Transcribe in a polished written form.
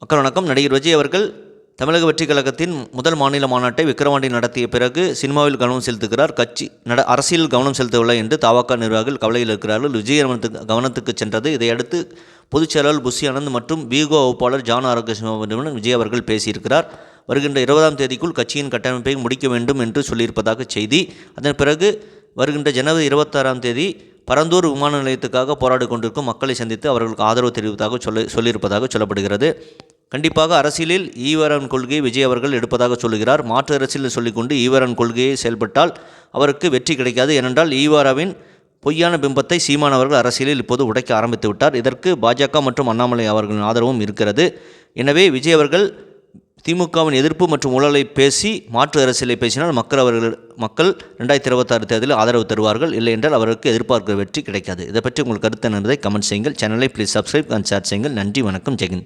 மக்கள் வணக்கம். நடிகர் விஜய் அவர்கள் தமிழக வெற்றிக் கழகத்தின் முதல் மாநில மாநாட்டை விக்கிரவாண்டியில் நடத்திய பிறகு சினிமாவில் கவனம் செலுத்துகிறார். அரசியல் கவனம் செலுத்தவில்லை என்று தவாக நிர்வாகிகள் கவலையில் இருக்கிறார்கள். விஜய் கவனத்துக்கு சென்றது. இதையடுத்து பொதுச் செயலாளர் புஷி ஆனந்த் மற்றும் விகோ வகுப்பாளர் ஜான் ஆரோக்கியசுவாமியுடன் விஜய் அவர்கள் பேசியிருக்கிறார். வருகின்ற 20ஆம் தேதிக்குள் கட்சியின் கட்டமைப்பை முடிக்க வேண்டும் என்று சொல்லியிருப்பதாக செய்தி. அதன் பிறகு வருகின்ற ஜனவரி 26ஆம் தேதி பரந்தூர் விமான நிலையத்துக்காக போராடி கொண்டிருக்கும் மக்களை சந்தித்து அவர்களுக்கு ஆதரவு தெரிவிப்பதாக சொல்லியிருப்பதாக சொல்லப்படுகிறது. கண்டிப்பாக அரசியலில் ஈவரான் கொள்கையை விஜய் அவர்கள் எடுப்பதாக சொல்லுகிறார். மாற்று அரசியல் சொல்லிக்கொண்டு ஈவரான் கொள்கையை செயல்பட்டால் அவருக்கு வெற்றி கிடைக்காது. ஏனென்றால் ஈவராவின் பொய்யான பிம்பத்தை சீமான் அவர்கள் அரசியலில் இப்போது உடைக்க ஆரம்பித்து விட்டார். இதற்கு பாஜக மற்றும் அண்ணாமலை அவர்களின் ஆதரவும் இருக்கிறது. எனவே விஜய் அவர்கள் திமுகவின் எதிர்ப்பு மற்றும் ஊழலை பேசி மாற்று அரசியலை பேசினால் மக்கள் 2026 தேர்தலில் ஆதரவு தருவார்கள். இல்லை என்றால் அவருக்கு எதிர்பார்க்கிற வெற்றி கிடைக்காது. இதை பற்றி உங்கள் கருத்து என்பதை கமெண்ட் செய்யுங்கள். சேனலை ப்ளீஸ் சப்ஸ்கிரைப் அண்ட் ஷேர் செய்யுங்கள். நன்றி, வணக்கம், ஜெகன்.